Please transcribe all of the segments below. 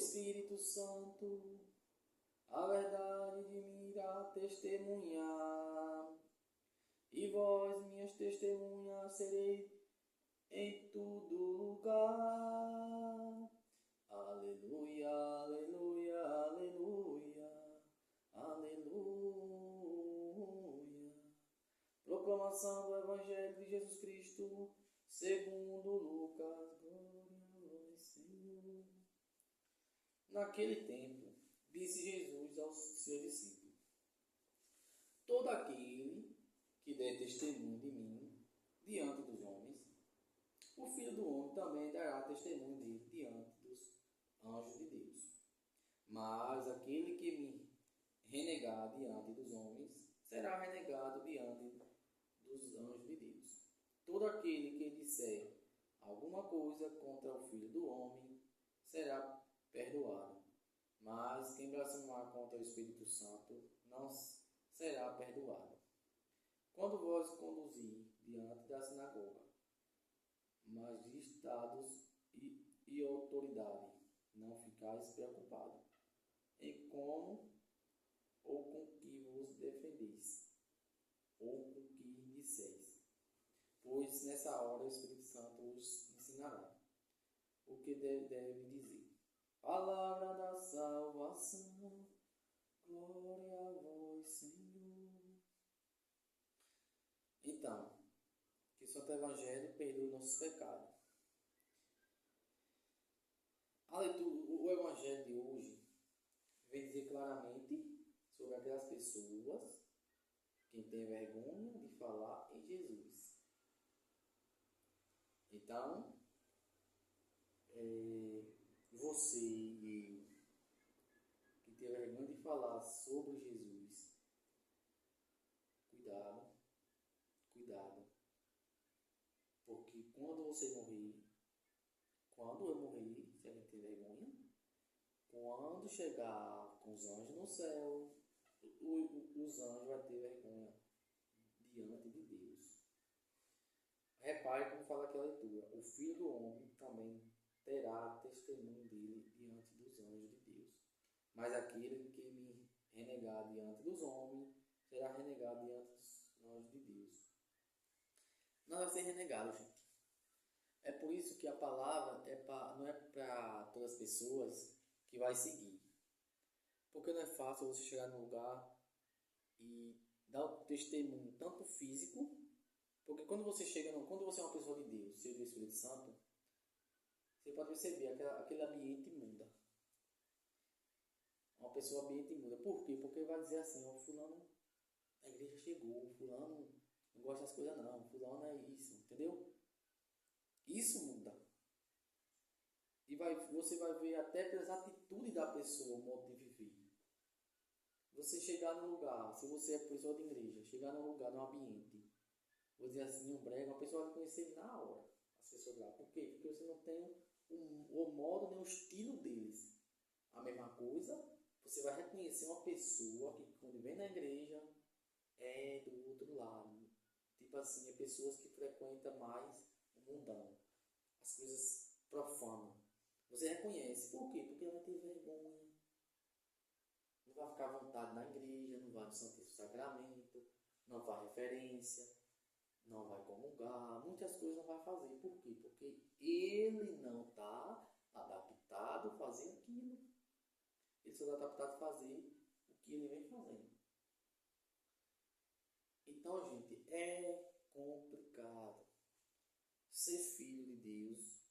Espírito Santo, a verdade de mim irá testemunhar. E vós, minhas testemunhas, serei em todo lugar. Aleluia, aleluia, aleluia, aleluia. Proclamação do Evangelho de Jesus Cristo, segundo Lucas. Glória a vós, Senhor. Naquele tempo, disse Jesus aos seus discípulos: todo aquele que der testemunho de mim diante dos homens, o Filho do Homem também dará testemunho dele diante dos anjos de Deus. Mas aquele que me renegar diante dos homens, será renegado diante dos anjos de Deus. Todo aquele que disser alguma coisa contra o Filho do Homem, será perdoado. Mas quem blasfemar contra o Espírito Santo, não será perdoado. Quando vós conduzir diante da sinagoga, magistrados e autoridade, não ficais preocupados em como ou com que vos defendeis, ou com que disseis, pois nessa hora o Espírito Santo os ensinará o que deve dizer. Palavra da salvação, glória a vós, Senhor. Então, que o Santo Evangelho perdoe nossos pecados. O Evangelho de hoje vem dizer claramente sobre aquelas pessoas que têm vergonha de falar em Jesus. Então, você e eu, que tem vergonha de falar sobre Jesus, cuidado, porque quando você morrer, quando eu morrer, se a gente tem vergonha, quando chegar com os anjos no céu, os anjos vão ter vergonha diante de Deus. Repare como fala aqui a leitura: o Filho do Homem também terá testemunho dele diante dos anjos de Deus. Mas aquele que me renegar diante dos homens, será renegado diante dos anjos de Deus. Não vai ser renegado, gente. É por isso que a palavra não é para todas as pessoas que vai seguir. Porque não é fácil você chegar num lugar e dar o testemunho tanto físico. Porque quando você quando você é uma pessoa de Deus, cheia do Espírito Santo, você pode perceber que aquele ambiente muda. Uma pessoa ambiente muda. Por quê? Porque vai dizer assim: ó, fulano, a igreja chegou, fulano não gosta das coisas não, fulano é isso, entendeu? Isso muda. E você vai ver até pelas atitudes da pessoa, o modo de viver. Você chegar num lugar, se você é pessoa de igreja, chegar num lugar, num ambiente, vou dizer assim, um brega, uma pessoa vai conhecer na hora as pessoas lá. Por quê? Porque você não tem o modo nem o estilo deles. A mesma coisa, você vai reconhecer uma pessoa que quando vem na igreja é do outro lado. Tipo assim, é pessoas que frequentam mais o mundão, as coisas profanas. Você reconhece. Por quê? Porque ela vai ter vergonha. Não vai ficar à vontade na igreja, não vai no Santíssimo Sacramento, não vai referência, não vai comungar, muitas coisas não vai fazer. Por quê? Porque ele não está adaptado a fazer aquilo. Ele só está adaptado a fazer o que ele vem fazendo. Então, gente, é complicado ser filho de Deus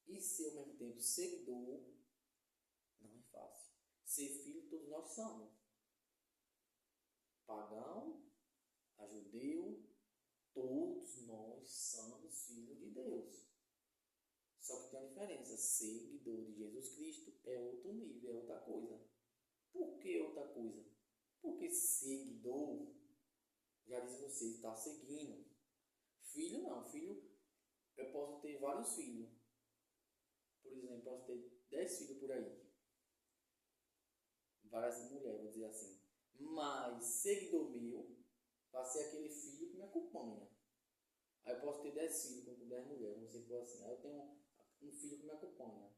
e ser ao mesmo tempo seguidor. Não é fácil. Ser filho todos nós somos. Pagão, a judeu, todos nós somos filhos de Deus. Só que tem uma diferença. Seguidor de Jesus Cristo é outro nível, é outra coisa. Por que outra coisa? Porque seguidor, já diz você, está seguindo. Filho não, filho, eu posso ter vários filhos. Por exemplo, posso ter 10 filhos por aí. Várias mulheres, vou dizer assim. Mas seguidor meu vai ser aquele filho que me acompanha. Aí eu posso ter 10 filhos com 10 mulheres, vamos dizer assim. Aí eu tenho um filho que me acompanha.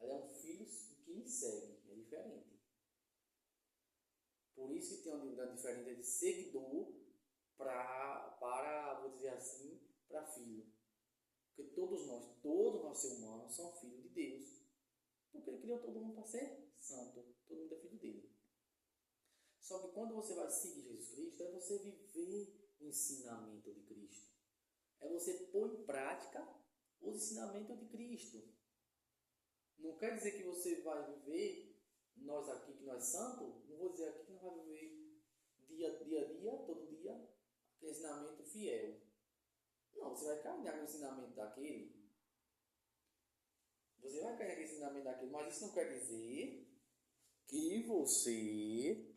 Ali é um filho que me segue, é diferente. Por isso que tem uma unidade diferente de seguidor para, vou dizer assim, para filho. Porque todos nós seres humanos, são filhos de Deus. Porque Ele criou todo mundo para ser santo. Todo mundo é filho dele. Só que quando você vai seguir Jesus Cristo, é você viver o ensinamento de Cristo. É você pôr em prática os ensinamentos de Cristo. Não quer dizer que você vai viver, nós aqui que nós santos, não vou dizer aqui que não vai viver dia a dia, todo dia, aquele ensinamento fiel. Não, você vai caminhar no ensinamento daquele. Você vai cair naquele ensinamento daquele, mas isso não quer dizer que você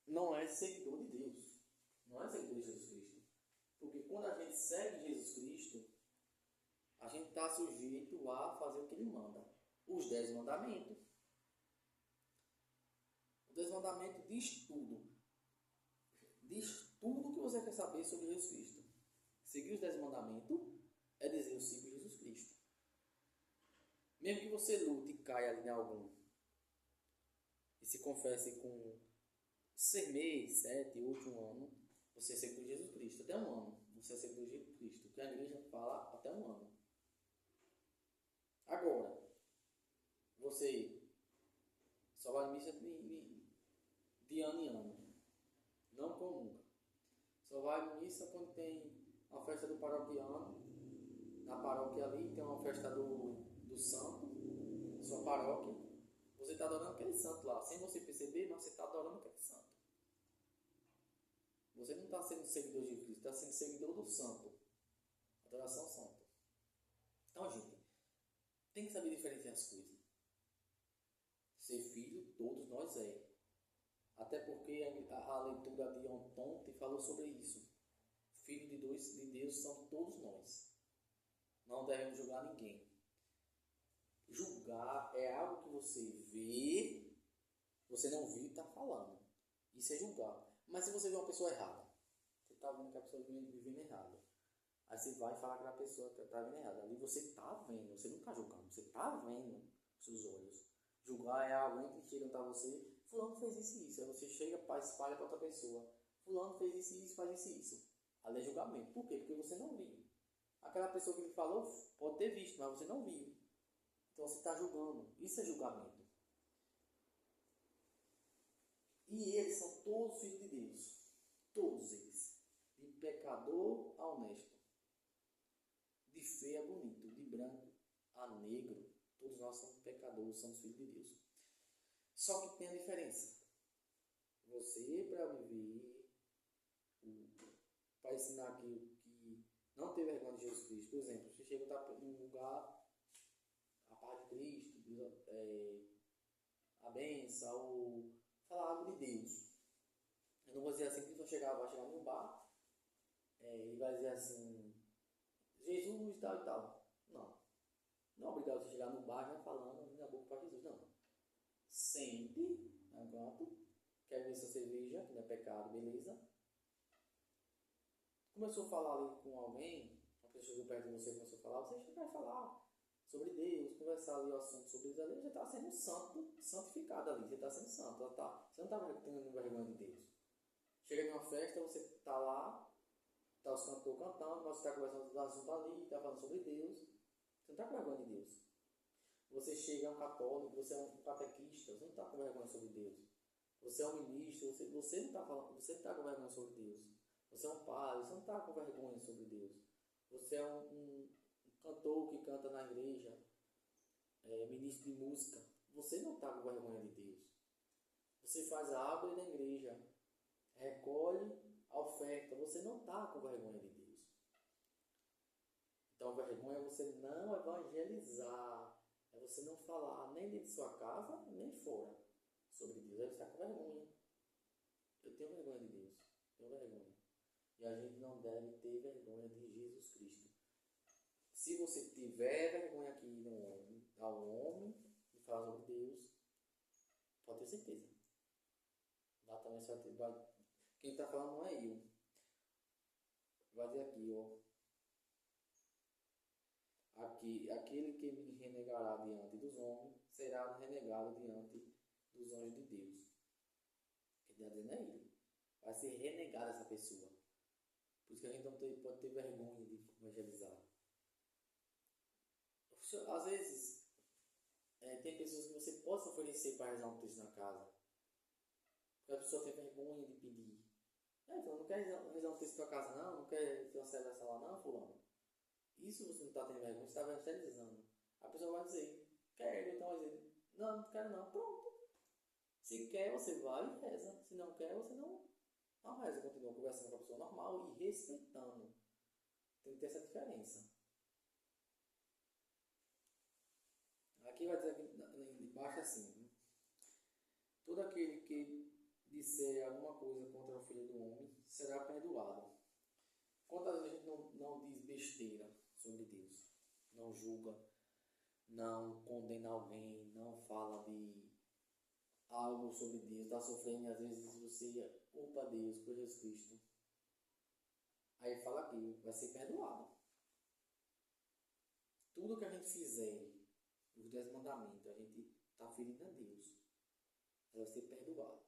não é seguidor de Deus. Não é seguidor de Jesus Cristo. Porque quando a gente segue Jesus Cristo, a gente está sujeito a fazer o que Ele manda. Os 10 mandamentos. Os 10 mandamentos diz tudo. Diz tudo o que você quer saber sobre Jesus Cristo. Seguir os 10 mandamentos é dizer eu sigo Jesus Cristo. Mesmo que você lute e caia ali em algum e se confesse com 6 meses, 7, 8, 1 ano, você é seguidor de Jesus Cristo. Até 1 ano você é seguidor de Jesus Cristo. Que a igreja fala até 1 ano. Agora, você só vai à missa de ano em ano. Não comunga. Só vai à missa quando tem a festa do paroquiano. Na paróquia ali tem uma festa do santo, sua paróquia. Você está adorando aquele santo lá, sem você perceber, mas você está adorando aquele santo. Você não está sendo seguidor de Cristo, está sendo seguidor do santo. Adoração santa. Então, gente, tem que saber diferenciar as coisas. Ser filho, todos nós é. Até porque a leitura de ontem falou sobre isso. Filho de Deus são todos nós. Não devemos julgar ninguém. Julgar é algo que você vê, você não viu e está falando. Isso é julgar. Mas se você vê uma pessoa errada, você está vendo que a pessoa vivendo errado. Aí você vai falar que a pessoa está vivendo errado. Ali você está vendo, você não está julgando, você está vendo com seus olhos. Julgar é alguém que chega para você, fulano fez isso e isso. Aí você chega, espalha para outra pessoa. Fulano fez isso e isso, faz isso e isso. Ali é julgamento. Por quê? Porque você não viu. Aquela pessoa que lhe falou pode ter visto, mas você não viu. Então você está julgando. Isso é julgamento. E eles são todos filhos de Deus. Todos eles. De pecador a honesto. De feio a bonito. De branco a negro. Todos nós somos pecadores, somos filhos de Deus. Só que tem a diferença. Você, para viver, para ensinar aquilo que não ter vergonha de Jesus Cristo. Por exemplo, você chega em um lugar, a paz de Cristo, a bênção, ou falar algo de Deus. Eu não vou dizer assim que vai chegar num bar e vai dizer assim, Jesus tal e tal. Não. Não é obrigado você chegar no bar já falando, abrindo a boca para Jesus, não. Sente, enquanto quer ver sua cerveja, que não é pecado, beleza? Começou a falar ali com alguém, uma pessoa chegou perto de você e começou a falar, você vai falar sobre Deus, conversar ali o assunto sobre Deus, ali já está sendo santificado ali, você está sendo santo, você não está tendo vergonha de Deus. Chega em uma festa, você está lá, está os cantores cantando, mas você está conversando do assunto ali, está falando sobre Deus, você não está com vergonha de Deus. Você chega, é um católico, você é um catequista, você não está com vergonha sobre Deus. Você é um ministro, você não está falando, você está com vergonha sobre Deus. Você é um padre, você não está com vergonha sobre Deus. Você é um cantor que canta na igreja, ministro de música, você não está com vergonha de Deus. Você faz a árvore na igreja, recolhe a oferta, você não está com vergonha de Deus. Então, vergonha é você não evangelizar, é você não falar nem dentro de sua casa, nem fora sobre Deus. Aí você está com vergonha. Eu tenho vergonha de Deus, tenho vergonha. E a gente não deve ter vergonha de Jesus Cristo. Se você tiver vergonha aqui ao homem e falar sobre Deus, pode ter certeza. Lá também quem está falando não é eu. Vai dizer aqui, ó. aquele que me renegará diante dos homens será renegado diante dos anjos de Deus. Quem está dizendo é ele. Vai ser renegada essa pessoa. Por isso que a gente não pode ter vergonha de evangelizar. Às vezes, tem pessoas que você possa oferecer para rezar um texto na casa. Porque a pessoa tem vergonha de pedir. Então, não quer rezar um texto na tua casa não? Não quer ter uma celebração lá não, fulano? Isso você não está tendo vergonha, você está evangelizando. A pessoa vai dizer, quero, então vai dizer, não, não quero não, pronto. Se quer, você vai e reza. Se não quer, você não reza. Continua conversando com a pessoa normal e respeitando. Tem que ter essa diferença. Aqui vai dizer aqui embaixo assim, todo aquele que disser alguma coisa contra o Filho do Homem será perdoado. Quantas vezes a gente não diz besteira sobre Deus? Não julga, não condena alguém, não fala de algo sobre Deus, está sofrendo e às vezes você culpa Deus por Jesus Cristo. Aí fala aqui, vai ser perdoado. Tudo que a gente fizer, os 10 mandamentos, a gente está ferindo a Deus. Vai ser perdoado.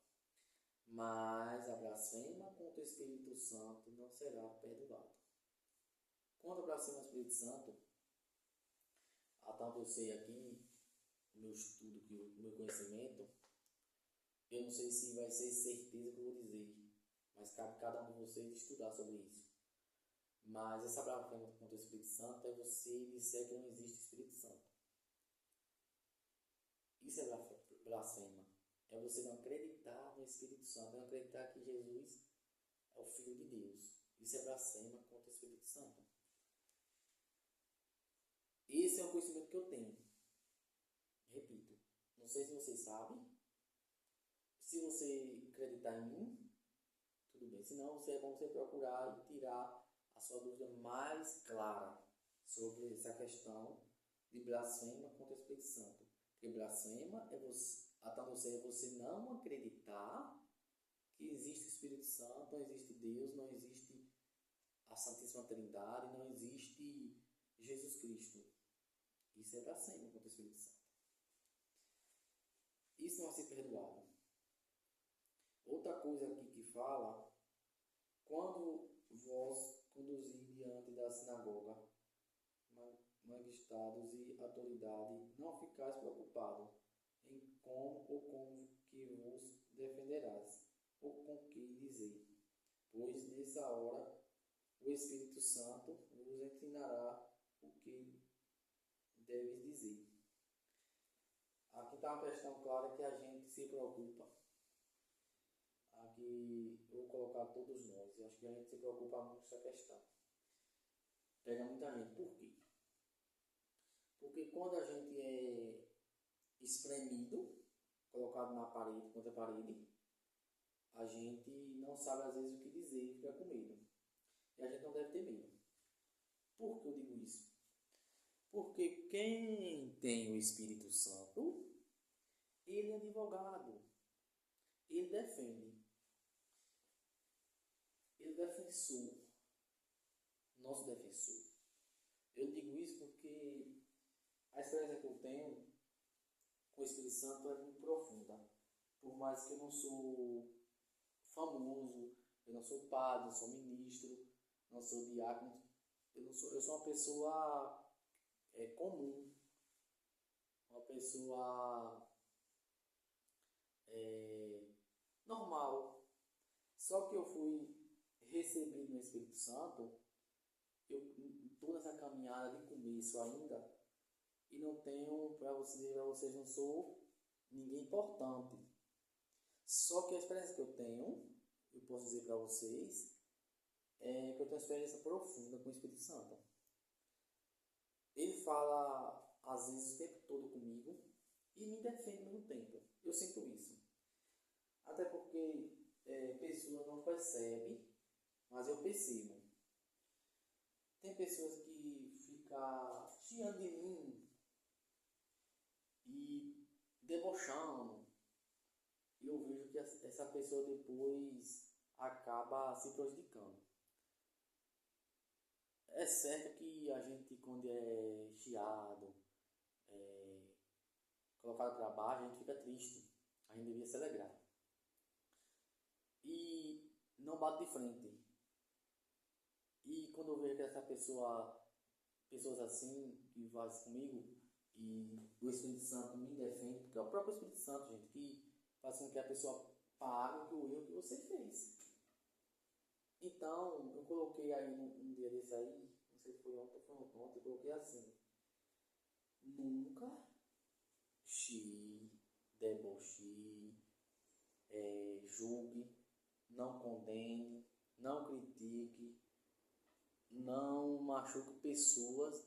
Mas a blasfema contra o Espírito Santo não será perdoado. Quando a blasfema do Espírito Santo, até onde eu sei aqui, o meu estudo, o meu conhecimento, eu não sei se vai ser certeza que eu vou dizer, mas cabe cada um de vocês estudar sobre isso. Mas essa blasfema contra o Espírito Santo é você dizer que não existe Espírito Santo. Isso é blasfema. É você não acreditar no Espírito Santo, não acreditar que Jesus é o Filho de Deus. Isso é blasfema contra o Espírito Santo. Esse é o conhecimento que eu tenho. Repito, não sei se vocês sabem. Se você acreditar em mim, tudo bem. Se não, é bom você procurar e tirar a sua dúvida mais clara sobre essa questão de blasfema contra o Espírito Santo. Porque blasfema é você não acreditar que existe o Espírito Santo, não existe Deus, não existe a Santíssima Trindade, não existe Jesus Cristo. Isso é blasfema contra o Espírito Santo. Isso não vai ser perdoado. Outra coisa aqui que fala, quando vós conduzir diante da sinagoga, magistrados e autoridade, não ficais preocupados em como ou como que vos defenderás, ou com que dizer, pois nessa hora o Espírito Santo vos ensinará o que deves dizer. Aqui está uma questão clara que a gente se preocupa. Aqui eu vou colocar todos nós. Eu acho que a gente se preocupa muito com essa questão. Pega muita gente. Por quê? Porque quando a gente é espremido, colocado na parede, contra a parede, a gente não sabe às vezes o que dizer e fica com medo. E a gente não deve ter medo. Por que eu digo isso? Porque quem tem o Espírito Santo, ele é advogado. Ele defende. Ele é defensor. Nosso defensor. Eu digo isso porque a experiência que eu tenho com o Espírito Santo é muito profunda. Por mais que eu não sou famoso, eu não sou padre, não sou ministro, não sou diácono, eu sou uma pessoa comum, uma pessoa normal. Só que eu fui recebido no Espírito Santo, eu estou nessa caminhada de começo ainda, e não tenho, para vocês, não sou ninguém importante. Só que a experiência que eu tenho, eu posso dizer para vocês, é que eu tenho uma experiência profunda com o Espírito Santo. Ele fala, às vezes, o tempo todo comigo e me defende no tempo. Eu sinto isso. Até porque pessoas não percebem, mas eu percebo. Tem pessoas que ficam chiando de mim e debochando. E eu vejo que essa pessoa depois acaba se prejudicando. É certo que a gente, quando é chiado, colocado para baixo, a gente fica triste. A gente devia se alegrar. E não bate de frente. E quando eu vejo que essa pessoas assim, que fazem comigo, e o Espírito Santo me defende, porque é o próprio Espírito Santo, gente, que faz com que a pessoa pague o erro que você fez. Então, eu coloquei aí um dia desse aí, não sei se foi ontem ou foi ontem, eu coloquei assim: nunca xie, deboche, julgue, não condene, não critique, não machuque pessoas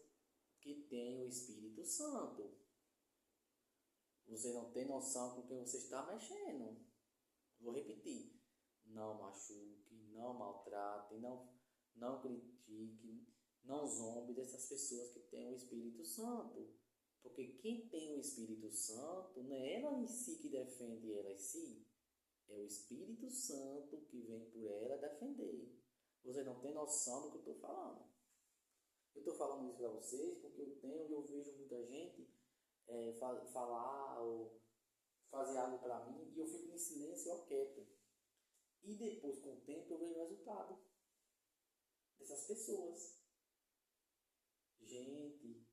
que têm o Espírito Santo. Você não tem noção com quem você está mexendo. Vou repetir: não machuque, não maltrate, não critique, não zombe dessas pessoas que têm o Espírito Santo. Porque quem tem o Espírito Santo não é ela em si que defende ela em si, é o Espírito Santo que vem por ela defender. Você não tem noção do que eu estou falando. Eu estou falando isso para vocês porque eu vejo muita gente falar ou fazer algo para mim e eu fico em silêncio ou quieto. E depois, com o tempo, eu vejo o resultado dessas pessoas. Gente,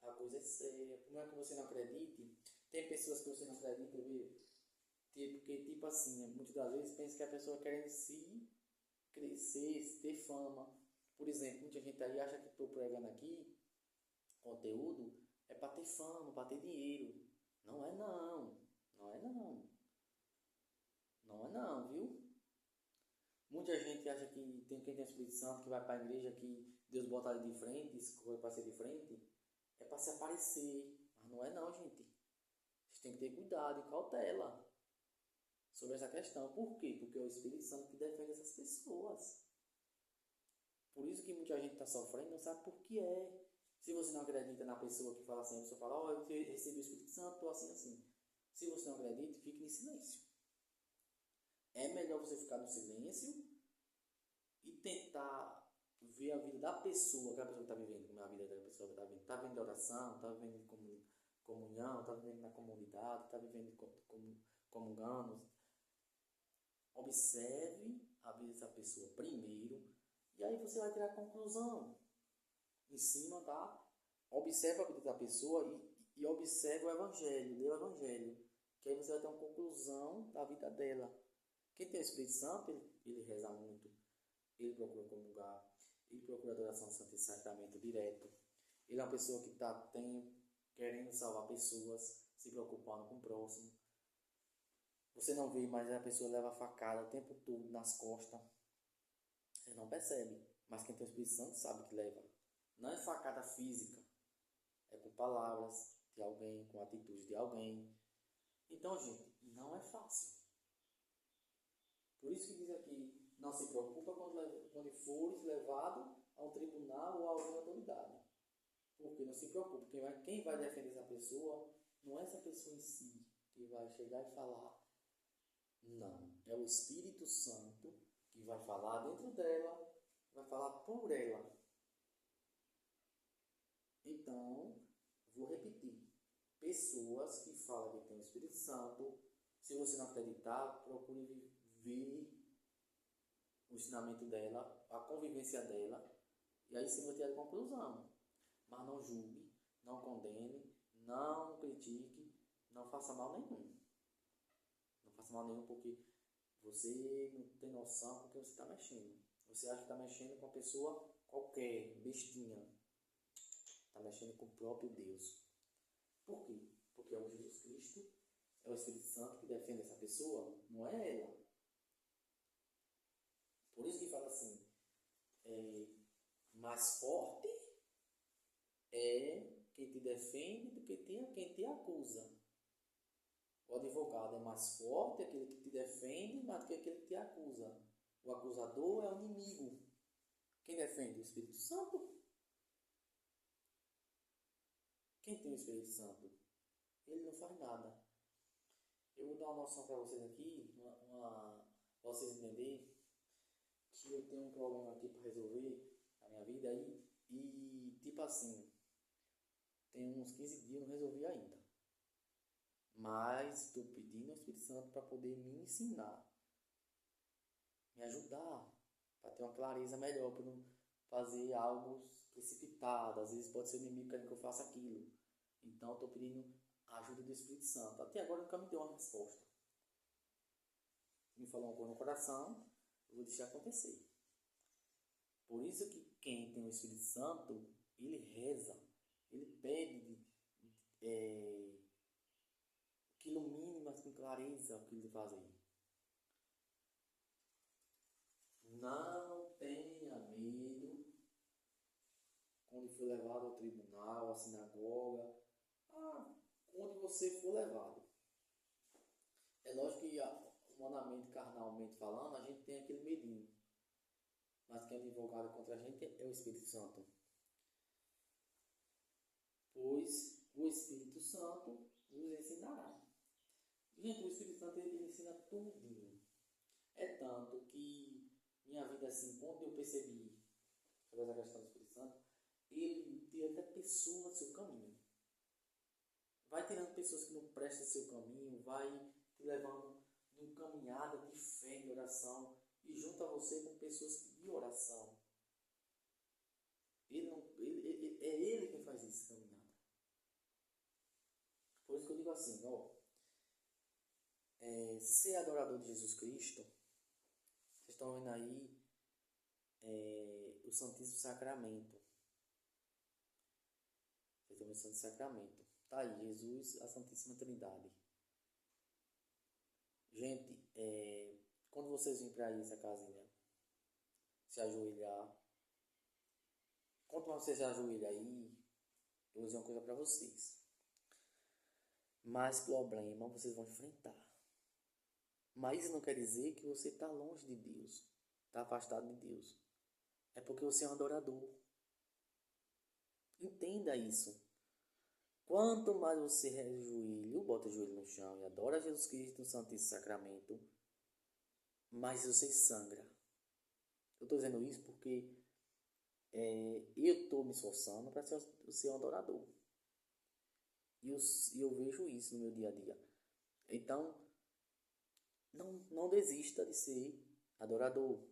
a coisa é séria. Por mais que você não acredite, tem pessoas que você não acredita, porque, tipo assim, muitas das vezes pensa que a pessoa quer em si crescer, ter fama. Por exemplo, muita gente aí acha que estou pregando aqui conteúdo é para ter fama, para ter dinheiro. Não é não. Não é não. Não é não, viu? Muita gente acha que quem tem o Espírito Santo, que vai para a igreja, que Deus bota ali de frente, escolhe para ser de frente, é para se aparecer. Mas não é não, gente. Vocês têm que ter cuidado e cautela sobre essa questão. Por quê? Porque é o Espírito Santo que defende essas pessoas. Por isso que muita gente está sofrendo e não sabe por que é. Se você não acredita na pessoa que fala assim, a pessoa fala: ó, eu recebi o Espírito Santo, estou assim, assim. Se você não acredita, fique em silêncio. É melhor você ficar no silêncio e tentar ver a vida da pessoa, aquela pessoa que está vivendo, como é a vida da pessoa que está vivendo. Está vivendo de oração, está vivendo de comunhão, está vivendo na comunidade, está vivendo comungando. Observe a vida dessa pessoa primeiro e aí você vai tirar a conclusão em cima da... Observe a vida da pessoa e observe o Evangelho, lê o Evangelho, que aí você vai ter uma conclusão da vida dela. Quem tem o Espírito Santo, ele reza muito, ele procura comungar, ele procura adoração santa e sacramento direto. Ele é uma pessoa que está querendo salvar pessoas, se preocupando com o próximo. Você não vê, mas a pessoa leva facada o tempo todo nas costas. Você não percebe, mas quem tem o Espírito Santo sabe que leva. Não é facada física, é com palavras de alguém, com atitudes de alguém. Então, gente, não é fácil. Por isso que diz aqui: não se preocupa quando fores levado a um tribunal ou a alguma autoridade. Porque não se preocupe, quem vai defender essa pessoa não é essa pessoa em si que vai chegar e falar. Não, é o Espírito Santo que vai falar dentro dela, vai falar por ela. Então, vou repetir: pessoas que falam que tem o Espírito Santo, se você não acreditar, procure ver o ensinamento dela, a convivência dela, e aí sim vai ter a conclusão. Mas não julgue, não condene, não critique, não faça mal nenhum. Não faça mal nenhum porque você não tem noção com o que você está mexendo. Você acha que está mexendo com uma pessoa qualquer, bestinha. Está mexendo com o próprio Deus. Por quê? Porque é o Jesus Cristo, é o Espírito Santo que defende essa pessoa, não é ela. Por isso que fala assim: mais forte é quem te defende do que quem te acusa. O advogado é mais forte, aquele que te defende, mais do que aquele que te acusa. O acusador é o inimigo. Quem defende? O Espírito Santo. Quem tem o Espírito Santo? Ele não faz nada. Eu vou dar uma noção para vocês aqui, para vocês entenderem que eu tenho um problema aqui para resolver na minha vida aí. E tipo assim, tem uns 15 dias, eu não resolvi ainda. Mas estou pedindo ao Espírito Santo para poder me ensinar, me ajudar, para ter uma clareza melhor, para não fazer algo precipitado. Às vezes pode ser o inimigo querendo que eu faça aquilo. Então estou pedindo a ajuda do Espírito Santo. Até agora nunca me deu uma resposta. Me falou uma coisa no coração, eu vou deixar acontecer. Por isso que quem tem o Espírito Santo, ele reza, ele pede que ilumine, mas com clareza o que ele faz aí. Não tenha medo quando for levado ao tribunal, à sinagoga, onde você for levado. É lógico que humanamente, carnalmente falando, a gente tem aquele medinho. Mas quem é advogado contra a gente é o Espírito Santo. Pois o Espírito Santo nos ensinará. Gente, o Espírito Santo ele ensina tudinho. É tanto que minha vida assim, quando eu percebi, através da questão do Espírito Santo, ele tira até pessoas no seu caminho. Vai tirando pessoas que não prestam seu caminho, vai te levando numa caminhada de fé, de oração, e junta você com pessoas de oração. É ele quem faz isso, caminhada. Por isso que eu digo assim, ser adorador de Jesus Cristo, vocês estão vendo aí o Santíssimo Sacramento. Vocês estão vendo o Santíssimo Sacramento. Tá aí, Jesus, a Santíssima Trindade. Gente, quando vocês virem para aí essa casinha, se ajoelhar, quando vocês se ajoelham aí, eu vou dizer uma coisa para vocês. Mais problema vocês vão enfrentar. Mas isso não quer dizer que você está longe de Deus, está afastado de Deus. É porque você é um adorador. Entenda isso. Quanto mais você rejoelha, bota o joelho no chão e adora Jesus Cristo no Santíssimo Sacramento, mais você sangra. Eu estou dizendo isso porque eu estou me esforçando para ser um adorador. E eu vejo isso no meu dia a dia. Então, não desista de ser adorador.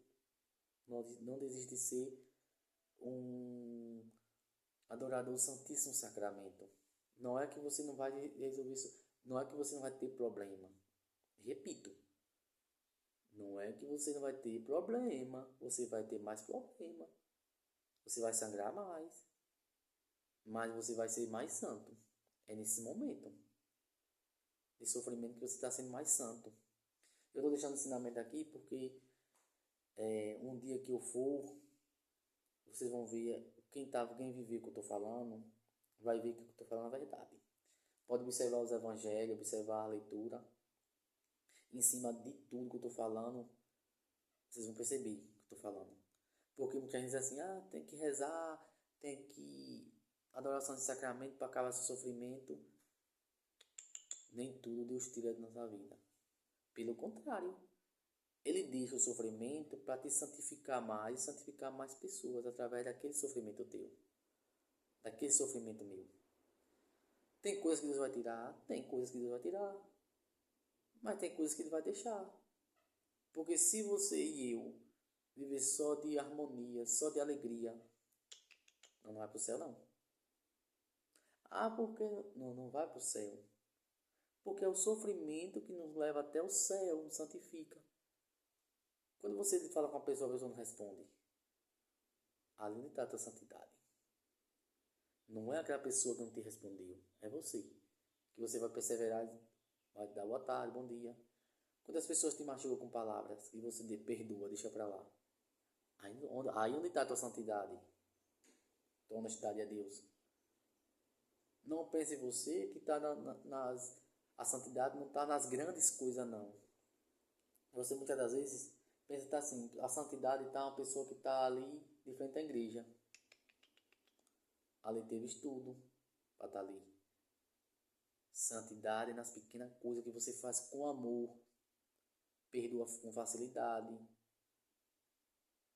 Não desista de ser um adorador do Santíssimo Sacramento. Não é que você não vai resolver isso. Não é que você não vai ter problema. Repito. Não é que você não vai ter problema. Você vai ter mais problema. Você vai sangrar mais. Mas você vai ser mais santo. É nesse momento de sofrimento que você está sendo mais santo. Eu estou deixando o ensinamento aqui porque um dia que eu for, vocês vão ver, quem viver o que eu estou falando, vai ver que o que eu estou falando é verdade. Pode observar os evangelhos, observar a leitura. Em cima de tudo que eu estou falando, vocês vão perceber o que eu estou falando. Porque muita gente diz assim, tem que rezar, tem que adoração de sacramento para acabar seu sofrimento. Nem tudo Deus tira da nossa vida. Pelo contrário, Ele deixa o sofrimento para te santificar mais e santificar mais pessoas através daquele sofrimento teu. Daquele sofrimento meu. Tem coisas que Deus vai tirar? Tem coisas que Deus vai tirar. Mas tem coisas que Ele vai deixar. Porque se você e eu viver só de harmonia, só de alegria, não vai para o céu não. Porque não vai para o céu. Porque é o sofrimento que nos leva até o céu, nos santifica. Quando você fala com a pessoa não responde. Ali está a tua santidade. Não é aquela pessoa que não te respondeu. É você. Que você vai perseverar, vai dar boa tarde, bom dia. Quando as pessoas te machucam com palavras e você perdoa, deixa para lá. Aí onde está a tua santidade? Tua honestidade a Deus. Não pense você que está a santidade não está nas grandes coisas, não. Você muitas das vezes pensa assim, a santidade está uma pessoa que está ali de frente à igreja. Ali teve estudo para estar ali. Santidade nas pequenas coisas que você faz com amor. Perdoa com facilidade.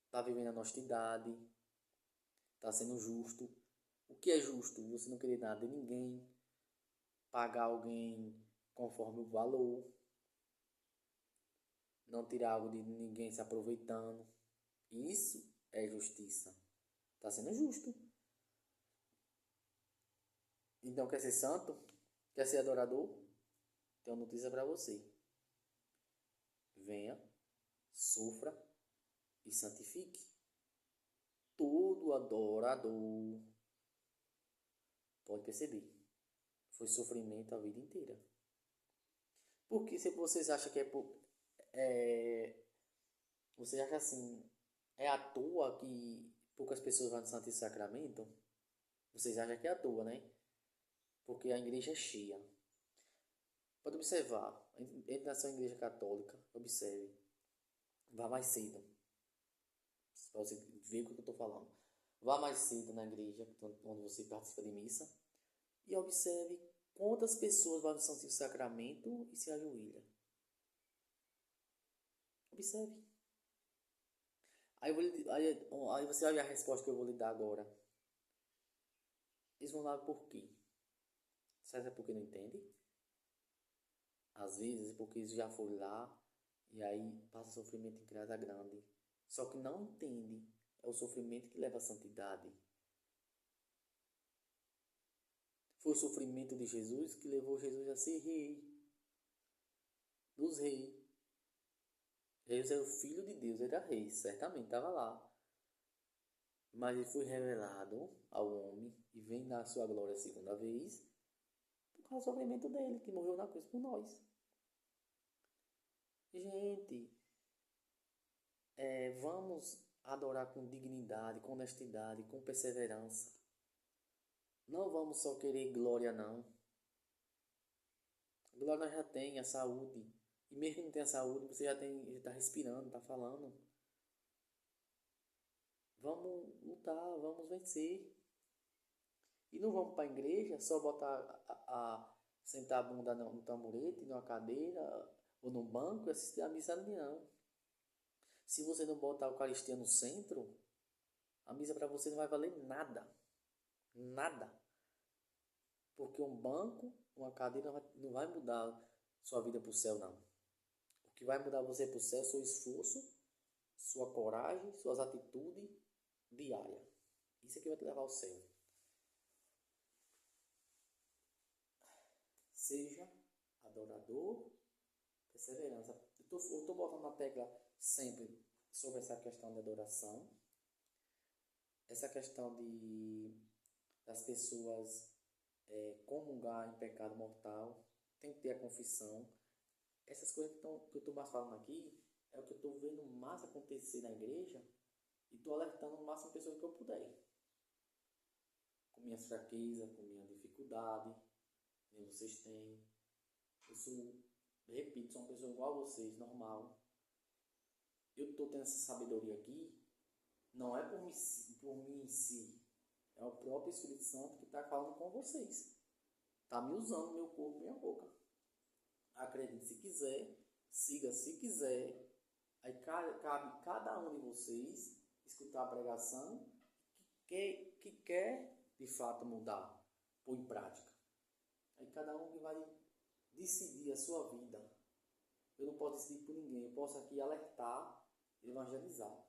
Está vivendo a honestidade. Está sendo justo. O que é justo? Você não querer nada de ninguém, pagar alguém conforme o valor, não tirar algo de ninguém se aproveitando. Isso é justiça. Está sendo justo. Então, quer ser santo? Quer ser adorador? Tenho uma notícia para você. Venha, sofra e santifique. Todo adorador, pode perceber, foi sofrimento a vida inteira. Porque se vocês acham que você acha assim, é à toa que poucas pessoas vão no Santíssimo Sacramento? Vocês acham que é à toa, né? Porque a igreja é cheia. Pode observar, entre na sua igreja católica, observe, vá mais cedo, para você ver o que eu estou falando. Vá mais cedo na igreja, onde você participa de missa, e observe quantas pessoas vão no Santíssimo Sacramento e se ajoelham. Observe. Aí você vai ver a resposta que eu vou lhe dar agora. Eles vão lá por quê? Será que é porque não entende? Às vezes é porque eles já foram lá e aí passa sofrimento em casa grande. Só que não entende. É o sofrimento que leva à santidade. Foi o sofrimento de Jesus que levou Jesus a ser rei dos reis. Jesus é o Filho de Deus, ele era rei, certamente estava lá. Mas ele foi revelado ao homem e vem na sua glória a segunda vez por causa do sofrimento dele, que morreu na cruz por nós. Gente, vamos adorar com dignidade, com honestidade, com perseverança. Não vamos só querer glória, não. Glória nós já tem, a saúde. E mesmo que não tenha saúde, você já está respirando, está falando. Vamos lutar, vamos vencer. E não vamos para a igreja só botar sentar a bunda no tamborete, numa cadeira ou num banco e assistir a missa não. Se você não botar a Eucaristia no centro, a missa para você não vai valer nada. Nada. Porque um banco, uma cadeira não vai mudar sua vida para o céu, não. O que vai mudar você para o céu é seu esforço, sua coragem, suas atitudes diárias. Isso é que vai te levar ao céu. Seja adorador, perseverança. Eu estou botando na tecla sempre sobre essa questão de adoração, essa questão das pessoas comungar em pecado mortal, tem que ter a confissão. Essas coisas que eu estou mais falando aqui é o que eu estou vendo mais acontecer na igreja e estou alertando o máximo de pessoas que eu puder. Com minhas fraquezas, com minha dificuldade, nem vocês têm. Repito, sou uma pessoa igual a vocês, normal. Eu estou tendo essa sabedoria aqui, não é por mim em si, é o próprio Espírito Santo que está falando com vocês. Está me usando meu corpo e minha boca. Acredite se quiser, siga se quiser. Aí cabe cada um de vocês escutar a pregação que quer de fato mudar, pôr em prática. Aí cada um que vai decidir a sua vida. Eu não posso decidir por ninguém, eu posso aqui alertar, evangelizar.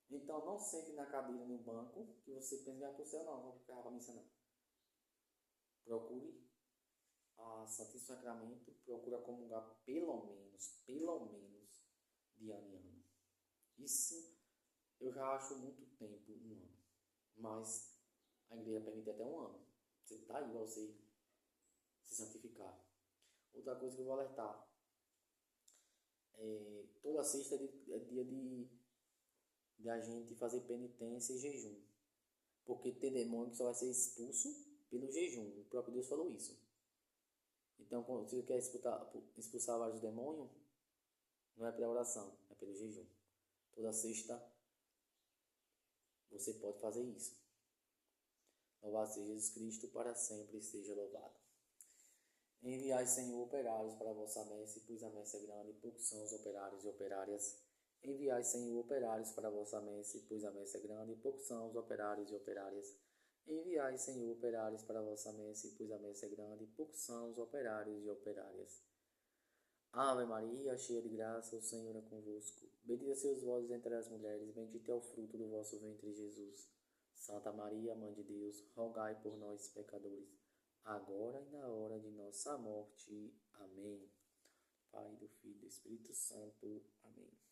Então não sente na cadeira no banco que você pensa que vai para o céu, não vou ficar para a missa não. Procure a Santíssimo Sacramento, procura comungar pelo menos, de ano em ano. Isso eu já acho muito tempo, um ano. Mas a igreja permite até um ano. Você está aí para você se santificar. Outra coisa que eu vou alertar. Toda sexta é dia de a gente fazer penitência e jejum. Porque tem demônio que só vai ser expulso pelo jejum. O próprio Deus falou isso. Então, quando você quer expulsar vários demônios, não é pela oração, é pelo jejum. Toda sexta você pode fazer isso. Louvado seja Jesus Cristo, para sempre seja louvado. Enviai, Senhor, operários para a vossa messe, pois a messe é grande, poucos são os operários e operárias. Enviai, Senhor, operários para a vossa messe, pois a messe é grande, e poucos são os operários e operárias. Enviai, Senhor, operários para a vossa messe, pois a messe é grande, e poucos são os operários e operárias. Ave Maria, cheia de graça, o Senhor é convosco. Bendita sois vós entre as mulheres, bendito é o fruto do vosso ventre, Jesus. Santa Maria, Mãe de Deus, rogai por nós, pecadores, agora e na hora de nossa morte. Amém. Pai, do Filho e do Espírito Santo. Amém.